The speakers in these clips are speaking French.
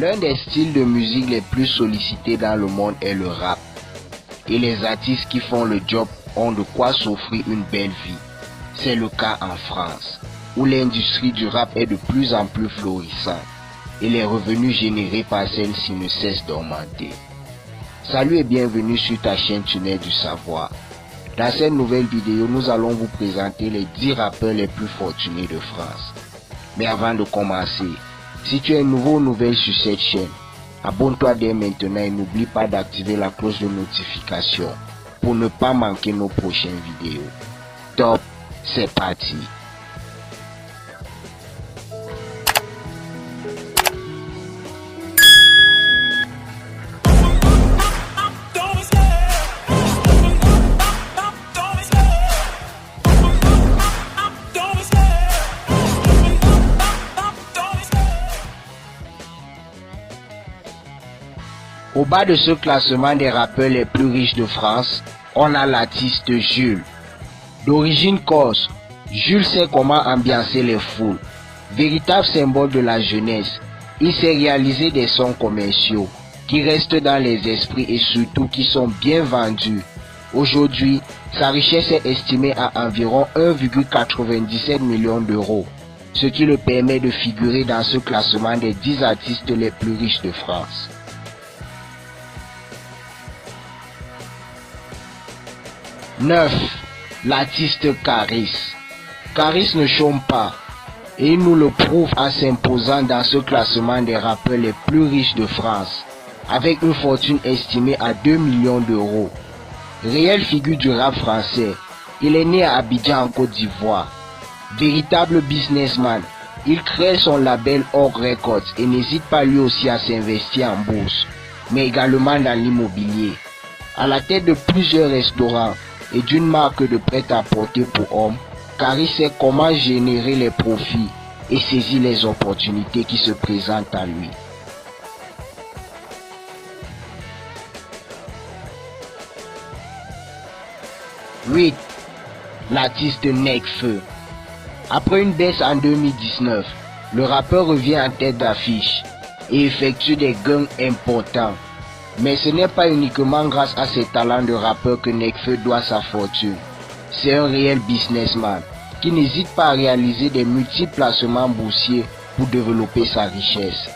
L'un des styles de musique les plus sollicités dans le monde est le rap. Et les artistes qui font le job ont de quoi s'offrir une belle vie. C'est le cas en France, où l'industrie du rap est de plus en plus florissante et les revenus générés par celle-ci ne cessent d'augmenter. Salut et bienvenue sur ta chaîne Tunnel du Savoir. Dans cette nouvelle vidéo, nous allons vous présenter les 10 rappeurs les plus fortunés de France. Mais avant de commencer, si tu es nouveau ou nouvelle sur cette chaîne, abonne-toi dès maintenant et n'oublie pas d'activer la cloche de notification pour ne pas manquer nos prochaines vidéos. Top, c'est parti! Au bas de ce classement des rappeurs les plus riches de France, on a l'artiste Jules. D'origine corse, Jules sait comment ambiancer les foules. Véritable symbole de la jeunesse, il sait réaliser des sons commerciaux qui restent dans les esprits et surtout qui sont bien vendus. Aujourd'hui, sa richesse est estimée à environ 1,97 million d'euros, ce qui le permet de figurer dans ce classement des 10 artistes les plus riches de France. L'artiste Caris. Caris ne chôme pas et il nous le prouve en s'imposant dans ce classement des rappeurs les plus riches de France, avec une fortune estimée à 2 millions d'euros. Réelle figure du rap français, il est né à Abidjan en Côte d'Ivoire. Véritable businessman, il crée son label Org Records et n'hésite pas lui aussi à s'investir en bourse, mais également dans l'immobilier. À la tête de plusieurs restaurants et d'une marque de prêt-à-porter pour hommes, Caris sait comment générer les profits et saisir les opportunités qui se présentent à lui. L'artiste Nekfeu. Après une baisse en 2019, le rappeur revient en tête d'affiche et effectue des gains importants. Mais ce n'est pas uniquement grâce à ses talents de rappeur que Nekfeu doit sa fortune. C'est un réel businessman qui n'hésite pas à réaliser des multiples placements boursiers pour développer sa richesse.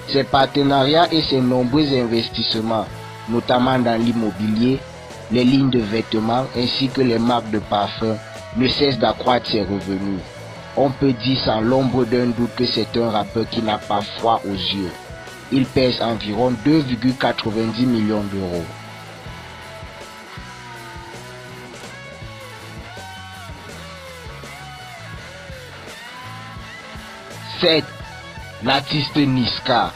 Ses partenariats et ses nombreux investissements, notamment dans l'immobilier, les lignes de vêtements ainsi que les marques de parfums, ne cessent d'accroître ses revenus. On peut dire sans l'ombre d'un doute que c'est un rappeur qui n'a pas froid aux yeux. Il pèse environ 2,90 millions d'euros. L'artiste Niska.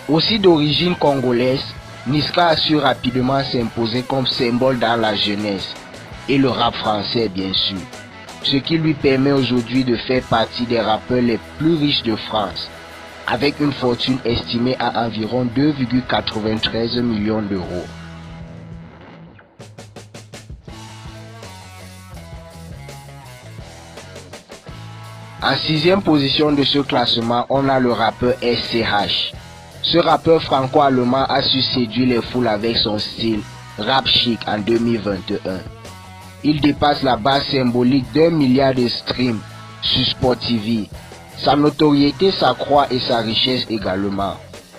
Aussi d'origine congolaise, Niska a su rapidement s'imposer comme symbole dans la jeunesse et le rap français bien sûr, ce qui lui permet aujourd'hui de faire partie des rappeurs les plus riches de France, avec une fortune estimée à environ 2,93 millions d'euros. En 6e position de ce classement, on a le rappeur SCH. Ce rappeur franco-allemand a su séduire les foules avec son style rap chic en 2021. Il dépasse la base symbolique d'1 milliard de streams sur Spotify. Sa notoriété s'accroît et sa richesse également.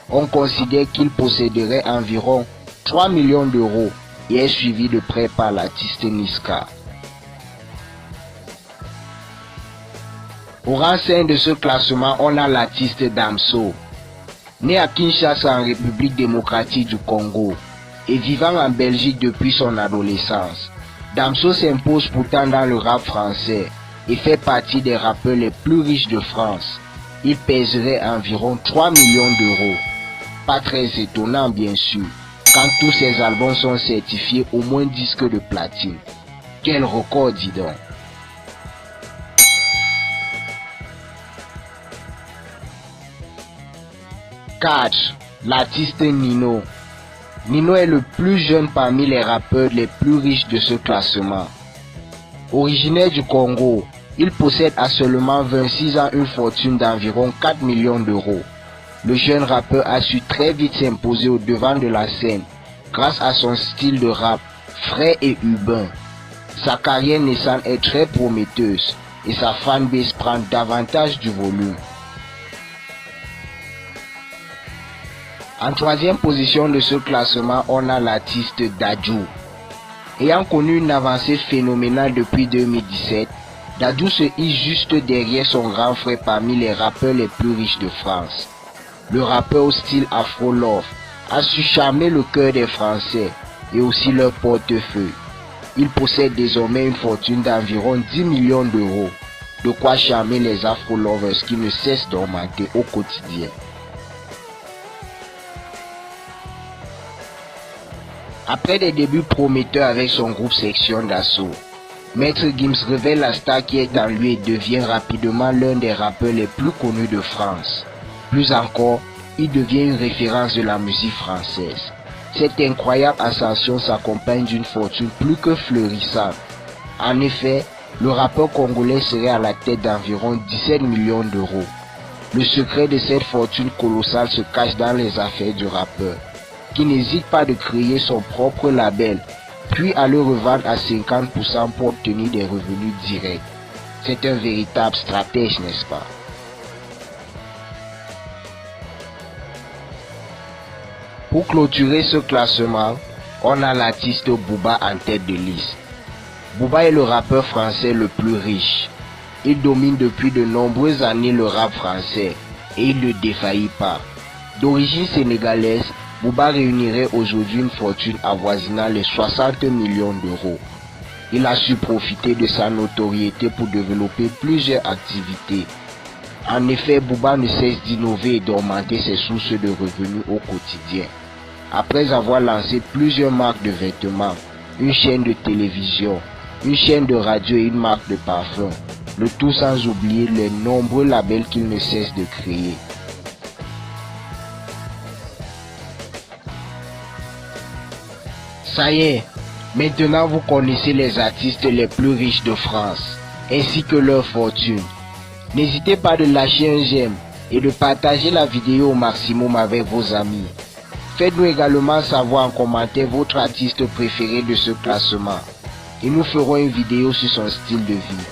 On considère qu'il posséderait environ 3 millions d'euros et est suivi de près par l'artiste Niska. Au rang 5 de ce classement, on a l'artiste Damso. Né à Kinshasa en République démocratique du Congo et vivant en Belgique depuis son adolescence, Damso s'impose pourtant dans le rap français et fait partie des rappeurs les plus riches de France. Il pèserait environ 3 millions d'euros. Pas très étonnant bien sûr, quand tous ses albums sont certifiés au moins disque de platine. Quel record dis donc! L'artiste Nino. Nino est le plus jeune parmi les rappeurs les plus riches de ce classement. Originaire du Congo, il possède à seulement 26 ans une fortune d'environ 4 millions d'euros. le jeune rappeur a su très vite s'imposer au devant de la scène grâce à son style de rap frais et urbain. Sa carrière naissante est très prometteuse et sa fanbase prend davantage du volume. En troisième position de ce classement, on a l'artiste Dadju. Ayant connu une avancée phénoménale depuis 2017, Dadju se hisse juste derrière son grand frère parmi les rappeurs les plus riches de France. Le rappeur au style Afro Love a su charmer le cœur des Français et aussi leur portefeuille. Il possède désormais une fortune d'environ 10 millions d'euros, de quoi charmer les Afro Lovers qui ne cessent d'augmenter au quotidien. Après des débuts prometteurs avec son groupe Section d'Assaut, Maître Gims révèle la star qui est en lui et devient rapidement l'un des rappeurs les plus connus de France. Plus encore, il devient une référence de la musique française. Cette incroyable ascension s'accompagne d'une fortune plus que fleurissante. En effet, le rappeur congolais serait à la tête d'environ 17 millions d'euros. Le secret de cette fortune colossale se cache dans les affaires du rappeur, qui n'hésite pas de créer son propre label, puis à le revendre à 50% pour obtenir des revenus directs. C'est un véritable stratège, n'est-ce pas? Pour clôturer ce classement, on a l'artiste Booba en tête de liste. Booba est le rappeur français le plus riche. Il domine depuis de nombreuses années le rap français et il ne défaillit pas. D'origine sénégalaise, Booba réunirait aujourd'hui une fortune avoisinant les 60 millions d'euros. Il a su profiter de sa notoriété pour développer plusieurs activités. En effet, Booba ne cesse d'innover et d'augmenter ses sources de revenus au quotidien. Après avoir lancé plusieurs marques de vêtements, une chaîne de télévision, une chaîne de radio et une marque de parfum, le tout sans oublier les nombreux labels qu'il ne cesse de créer. Ça y est, maintenant vous connaissez les artistes les plus riches de France, ainsi que leur fortune. N'hésitez pas de lâcher un j'aime et de partager la vidéo au maximum avec vos amis. Faites-nous également savoir en commentaire votre artiste préféré de ce classement et nous ferons une vidéo sur son style de vie.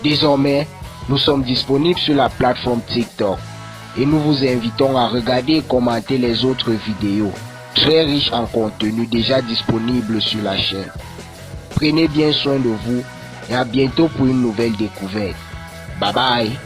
Désormais, nous sommes disponibles sur la plateforme TikTok et nous vous invitons à regarder et commenter les autres vidéos très riches en contenu déjà disponibles sur la chaîne. Prenez bien soin de vous et à bientôt pour une nouvelle découverte. Bye bye.